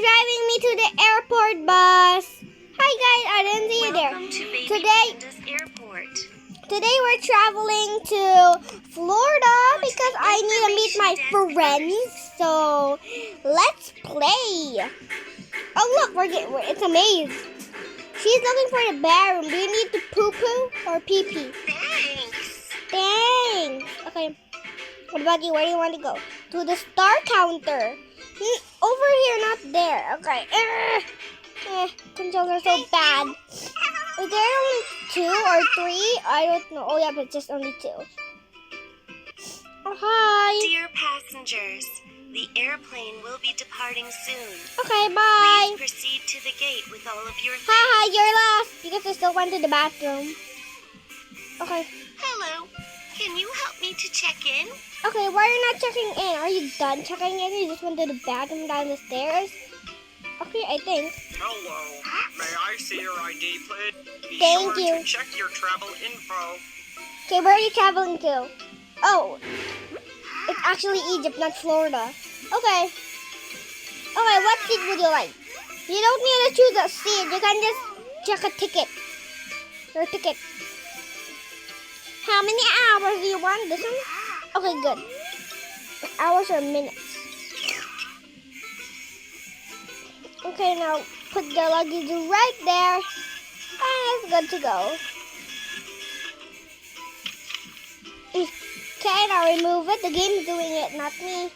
driving me to the airport bus. Hi guys, I didn't see you there. Welcome to Baby Today, Panda's Airport. today we're traveling to Florida because I need to meet my friends. So let's play. Oh look, it's a maze. She's looking for the bathroom. Do you need to poo-poo or pee-pee? Thanks. Thanks. Okay. What about you? Where do you want to go? To the star counter. Over here, not there. Okay. Controls are so bad. Is there only 2 or 3? I don't know. Oh yeah, but just only 2. Oh, hi. Dear passengers, the airplane will be departing soon. Okay, bye. Please proceed to the gate with all of your things. Hi, you're last because I still went to the bathroom. Okay. Hello. Can you help me to check in? Okay, why are you not checking in? Are you done checking in? You just went to the bathroom down the stairs? Okay, I think. Hello. May I see your ID, please? Be Thank sure you. to check your travel info. Okay, where are you traveling to? Oh, it's actually Egypt, not Florida. Okay. Okay, what seat would you like? You don't need to choose a seat. You can just check a ticket. Your ticket. How many hours do you want? This one? Okay, good. Hours or minutes? Okay, now put the luggage right there. And it's good to go. Okay, now remove it. The game's doing it, not me.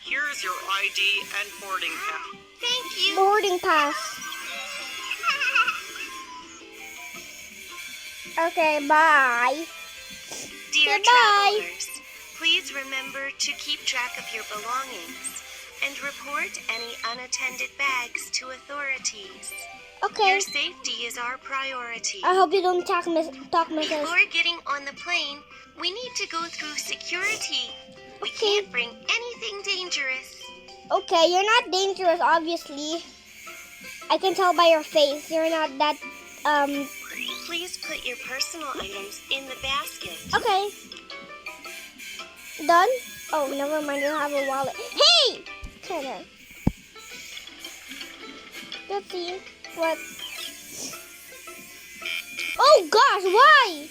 Here's your ID and boarding pass. Thank you. Boarding pass. Okay, bye. Dear Goodbye. travelers, please remember to keep track of your belongings and report any unattended bags to authorities. Okay. Your safety is our priority. I hope you don't talk messages. Before getting on the plane, we need to go through security. We Okay. can't bring anything dangerous. Okay, you're not dangerous, obviously. I can tell by your face. You're not that, Please put your personal items in the basket. Okay. Done? Oh, never mind. I don't have a wallet. Hey! Okay, there. Let's see. What? Oh, gosh, why?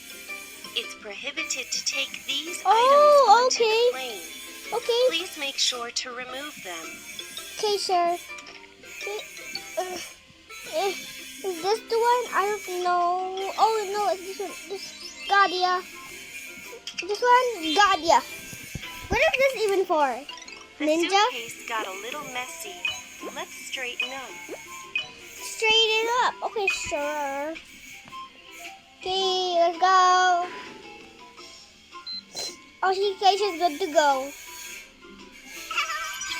It's prohibited to take these Oh, items onto okay. the plane. Okay. Please make sure to remove them. Okay, sure. Okay. Is this the one? I don't know. Oh, no, it's this one. This Gadia. This one? Gadia. What is this even for? The Ninja? suitcase got a little messy. Let's straighten up. Straighten up. Okay, sure. Okay, let's go. Oh, she's good to go.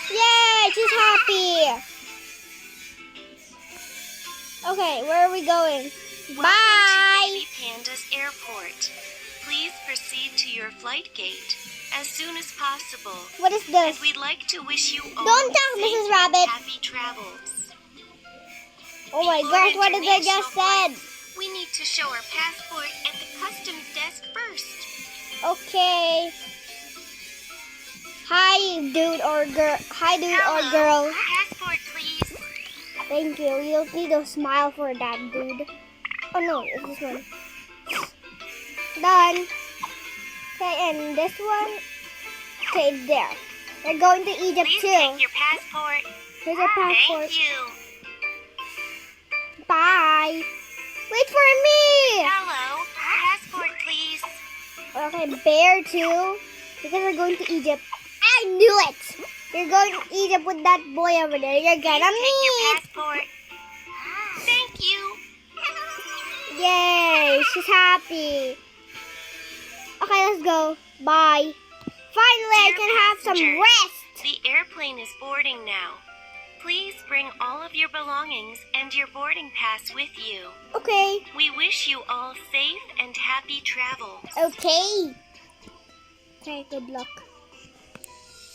Yay, she's happy. Okay, where are we going? Welcome Bye. to Baby Panda's Airport. Please proceed to your flight gate as soon as possible. What is And this? we'd like to wish you all Don't talk, safe Mrs. and Rabbit. happy travels. Oh my Before gosh, what did I just said? flights, we need to show our passport at the customs desk first. Okay. Hi, dude or girl. Hi, dude or Hello. girl. Passport, please. Thank you. You'll need to smile for that, dude. Oh no, it's this one. Done. Okay, and this one. Okay, there. We're going to Egypt Please too. take your passport. Here's your passport. Thank you. Bye. Wait for me. Hello. Passport, please. Okay, bear too. Because we're going to Egypt. I knew it. You're going to Egypt with that boy over there. You're gonna Please take your meet. passport. Thank you. Yay, she's happy. Okay, let's go. Bye. Finally, I Dear can have some passengers, rest. The airplane is boarding now. Please bring all of your belongings and your boarding pass with you. Okay. We wish you all safe and happy travels. Okay. Okay, good luck.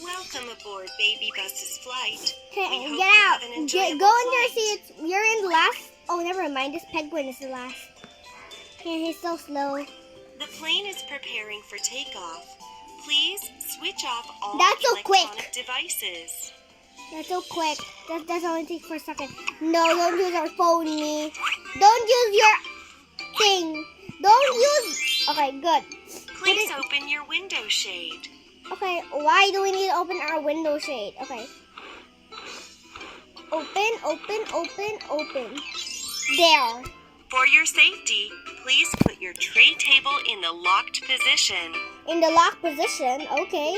Welcome aboard Baby Bus's flight. Okay, We hope get you out. have an enjoyable Go in your flight. seats. You're in last. Oh, never mind. This penguin is the last. Yeah, he's so slow. The plane is preparing for takeoff. Please switch off all That's so quick. electronic devices. That's so quick. That's only takes for a second. No, don't use our phone, me. Don't use your thing. Don't use. Okay, good. Please open your window shade. Okay, why do we need to open our window shade? Okay. Open, open, open, open. There. For your safety, please put your tray table in the locked position. In the lock position. Okay.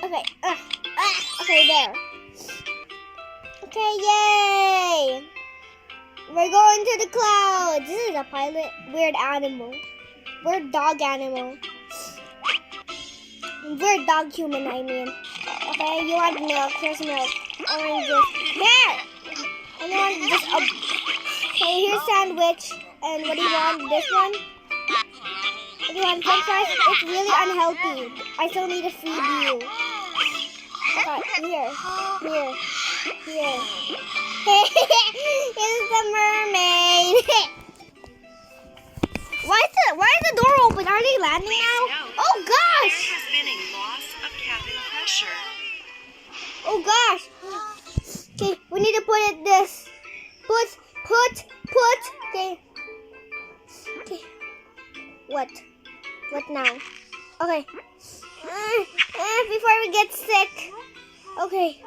Okay. Okay, there. Okay, yay! We're going to the clouds. This is a pilot. Weird animal. Weird dog animal. Weird dog human, I mean. Okay, you want milk? Here's milk. Oranges. There! And you want just a... Okay, here's sandwich. And what do you want? This one? What do you want? French fries? It's really unhealthy. I still need to feed you. Okay, here. It's the mermaid. Why is the door open? Are they landing now? Oh gosh! There has been a loss of cabin pressure. Oh gosh! Okay, we need to put it this. Put. Okay. What now? Okay. Before we get sick. Okay.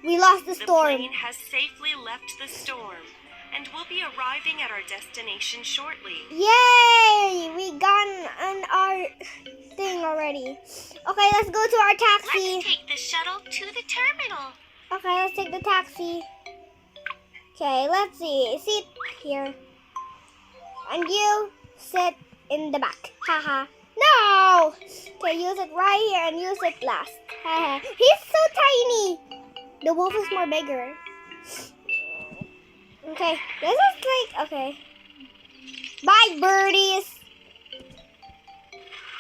We lost the The storm. plane has safely left the storm and will be arriving at our destination shortly. Yay! We got on our thing already. Okay, let's go to our taxi. Let's take the shuttle to the terminal. Okay, let's take the taxi. Okay, let's see. Sit here. And you sit in the back. Haha. No! Okay, use it right here and use it last. Haha. He's so tiny. The wolf is more bigger. Okay, this is like, okay. Bye, birdies.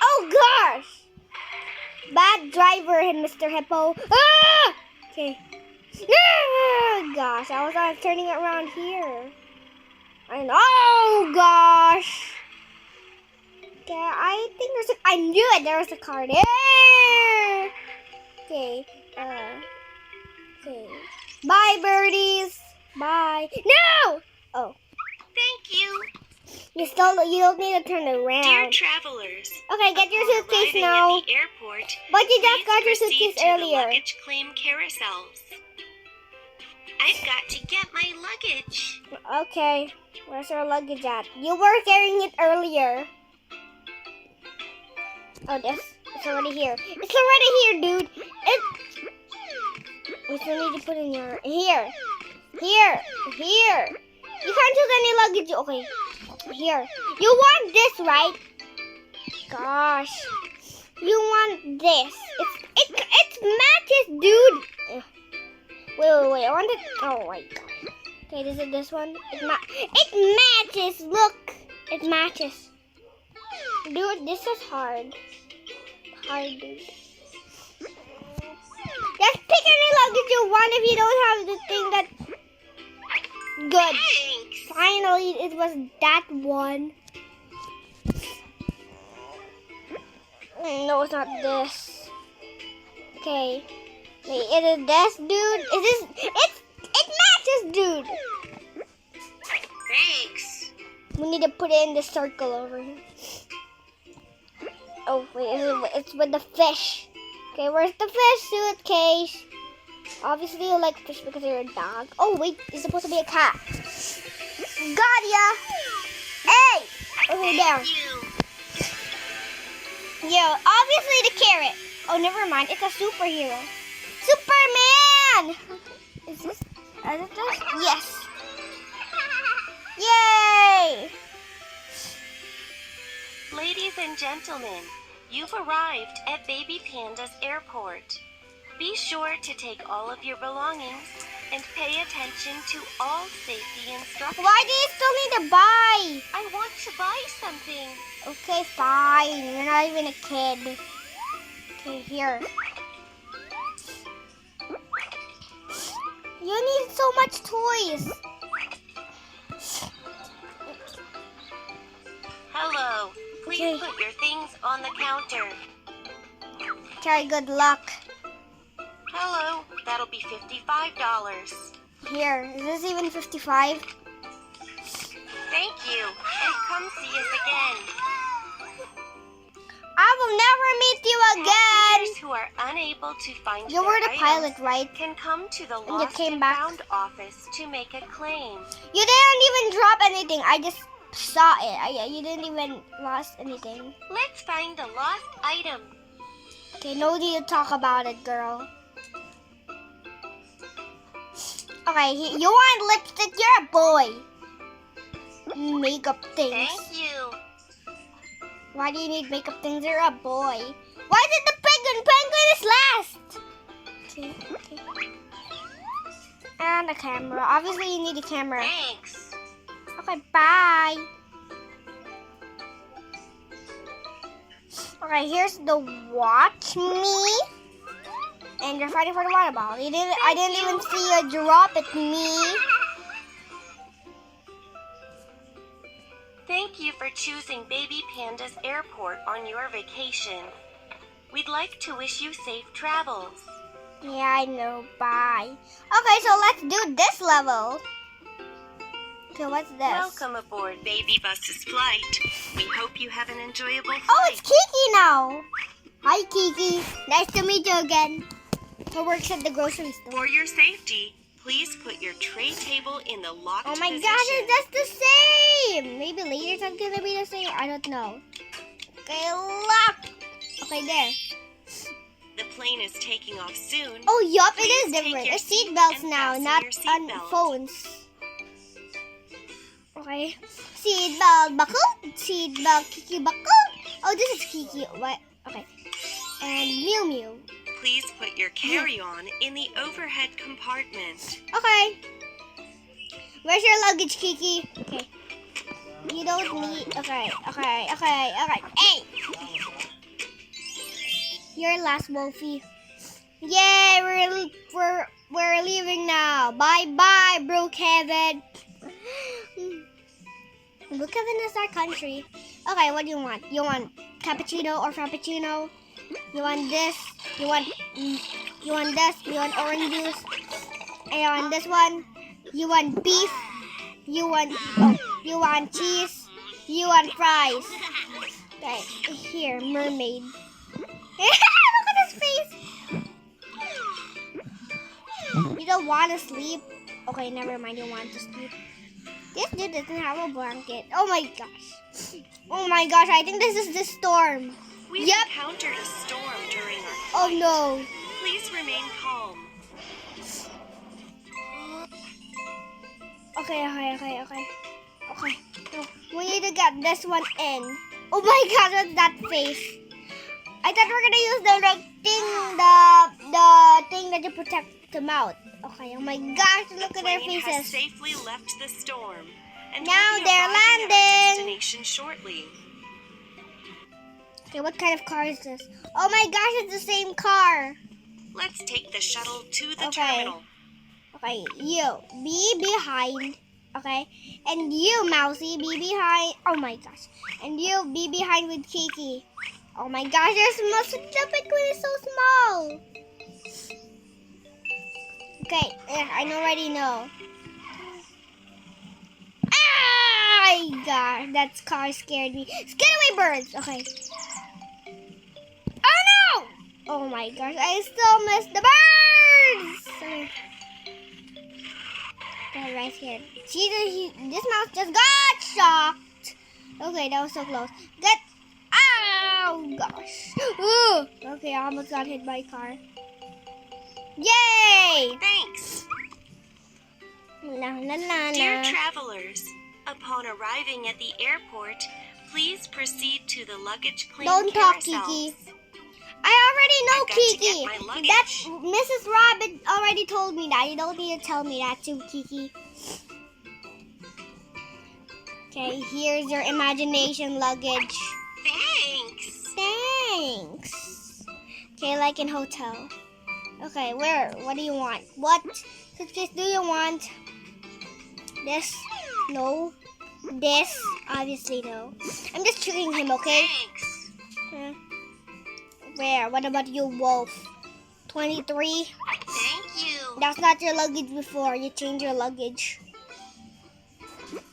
Oh, gosh. Bad driver, Mr. Hippo. Ah! Okay. Ah, gosh, I was turning it around here. And oh, gosh. Okay, I think I knew it. There was a car there. Okay. Okay. Bye, birdies. Bye. No! Oh. Thank you. You don't need to turn around. Dear travelers, Okay, get your upon suitcase arriving now. at the airport, But you just please got your proceed suitcase to earlier. the luggage claim carousels. I've got to get my luggage. Okay. Where's our luggage at? You were carrying it earlier. Oh, it's already here. It's already here, dude. We still need to put in your... Here. You can't choose any luggage. Okay. Here. You want this, right? Gosh. You want this. It's matches, dude. Wait. I want it. Oh, my God. Okay, this is this one. It matches. Look. It matches. Dude, this is hard. Dude. Just pick any luggage you want if you don't have the thing that... Good. Thanks. Finally, it was that one. No, it's not this. Okay. Wait, is it this, dude? It matches, dude. Thanks. We need to put it in the circle over here. Oh, wait, it's with the fish. Okay, where's the fish suitcase? Obviously, you like fish because you're a dog. Oh, wait, it's supposed to be a cat. Got ya! Hey! Okay, there. Yeah, obviously the carrot. Oh, never mind. It's a superhero. Superman! Is it this? Yes. Yay! Ladies and gentlemen, you've arrived at Baby Panda's airport. Be sure to take all of your belongings and pay attention to all safety instructions. Why do you still need to buy? I want to buy something. Okay, fine. You're not even a kid. Okay, here. You need so much toys. Hello. Please Okay. put your things on the counter. Try good luck. Hello, that'll be $55. Here, is this even 55? Thank you, and come see us again. I will never meet you again. Passengers who are unable to find You their were the items pilot, right? can come to the you Lost came and back. Found office to make a claim. You didn't even drop anything. I just saw it. You didn't even lost anything. Let's find the lost item. Okay, no need to talk about it, girl. Okay, you want lipstick? You're a boy. Makeup things. Thank you. Why do you need makeup things? You're a boy. Why did the penguin? Penguin is last. Okay. And a camera. Obviously, you need a camera. Thanks. Okay, bye. Okay, here's the watch me. And you're fighting for the water bottle. I didn't even see you drop it, me. Thank you for choosing Baby Panda's Airport on your vacation. We'd like to wish you safe travels. Yeah, I know. Bye. Okay, so let's do this level. Okay, what's this? Welcome aboard Baby Bus's flight. We hope you have an enjoyable flight. Oh, it's Kiki now. Hi, Kiki. Nice to meet you again. Who works at the grocery store? For your safety, please put your tray table in the locked Oh my position. gosh, that's the same. Maybe later it's gonna be the same. I don't know. Okay, lock. Okay, there. The plane is taking off soon. Oh, yup, it Please is take different. your It's seat seatbelts and now, fasten not your on seatbelt. phones. Okay. Seatbelt buckle. Seatbelt Kiki buckle. Oh, this is Kiki. What? Okay. And Mew Mew. Please put your carry-on in the overhead compartment. Okay. Where's your luggage, Kiki? Okay. You don't need. Okay. Hey. Your last, Wolfie. Yay! We're leaving now. Bye bye, Brookhaven. Brookhaven is our country. Okay, what do you want? You want cappuccino or frappuccino? You want this? You want this? You want orange juice? And you want this one? You want beef? You want cheese? You want fries? Okay, here, mermaid. Look at his face. You don't want to sleep? Okay, never mind. You want to sleep. This dude doesn't have a blanket. Oh my gosh. Oh my gosh, I think this is the storm. We've Yep. encountered a storm during our Oh flight. no. Please remain calm. Okay. No, we need to get this one in. Oh my god, what's that face? I thought we were gonna use the like thing, the thing that you protect the mouth. Okay, oh my gosh, look at their Plane has faces. safely left the storm. And Now will be they're arriving at our landing. destination shortly. Okay, what kind of car is this? Oh my gosh, it's the same car. Let's take the shuttle to the Okay. terminal. Okay, you be behind. Okay, and you, Mousy, be behind. Oh my gosh, and you be behind with Kiki. Oh my gosh, the penguin is so small. Okay, I already know. Ah, God, that car scared me. Get away, birds. Okay. Oh no! Oh my gosh, I still missed the birds. Okay. They're right here. This mouse just got shocked. Okay, that was so close. Oh gosh. Ooh. Okay, I almost got hit by a car. Yay! Thanks. La. Dear travelers, upon arriving at the airport, please proceed to the luggage claim Don't talk, carousels. Kiki. I already know, I've got to Kiki. get my luggage. That Mrs. Rabbit already told me that. You don't need to tell me that too, Kiki. Okay, here's your imagination luggage. Thanks. Okay, like in hotel. Okay, where? What do you want? What suitcase do you want? This? No. This? Obviously no. I'm just tricking him, okay? Thanks. Where? What about you, Wolf? 23? Thank you. That's not your luggage before. You change your luggage.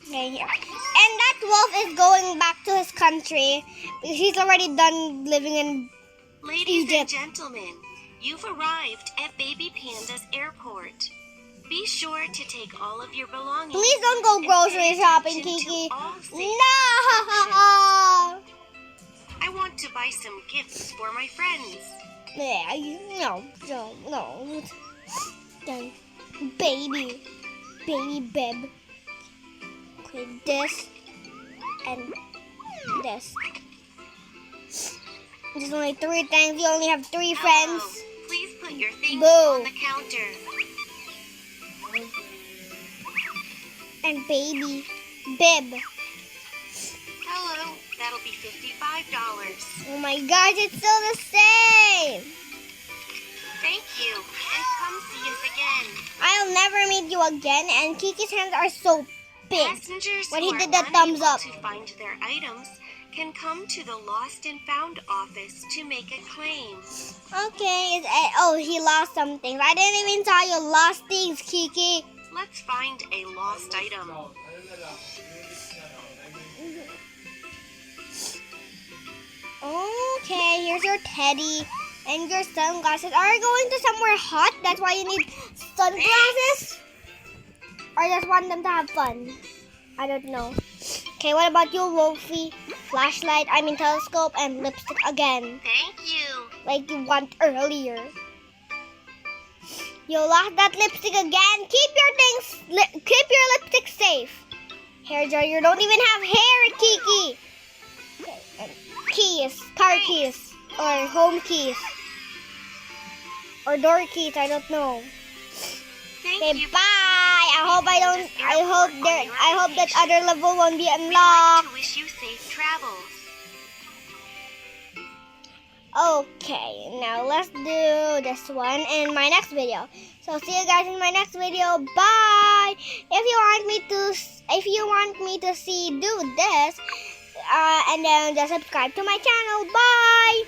Okay, here. And that wolf is going back to his country because he's already done living in Ladies and Egypt. gentlemen, you've arrived at Baby Panda's airport. Be sure to take all of your belongings. Please don't go and grocery pay shopping, attention to Kiki. all safety No! I want to buy some gifts for my friends. Yeah, no. Then, baby bib. Okay, this and this. There's only 3 things. You only have 3 Hello. friends. Please put your things Boo. on the counter. And baby bib. Hello, that'll be $55. Oh my gosh, it's still the same. Thank you, and come see us again. I'll never meet you again. And Kiki's hands are so big. Passengers When who he are did the thumbs unable up. to find their items can come to the Lost and Found office to make a claim. Okay. Oh, he lost something. I didn't even tell you lost things, Kiki. Let's find a lost item. Okay, here's your teddy and your sunglasses. Are you going to somewhere hot? That's why you need sunglasses? Or just want them to have fun? I don't know. Okay, what about you, Wolfie? Flashlight, telescope, and lipstick again. Thank you. Like you want earlier. You lost that lipstick again. Keep your keep your lipstick safe. Hair dryer, you don't even have hair, Kiki. Okay, and keys, car keys, or home keys, or door keys. I don't know. Thank Okay, you. bye. I hope that other level won't be We'd like unlocked. to wish you safe travels. Okay, now let's do this one in my next video. So see you guys in my next video. Bye. If you want me to see do this, and then just subscribe to my channel. Bye.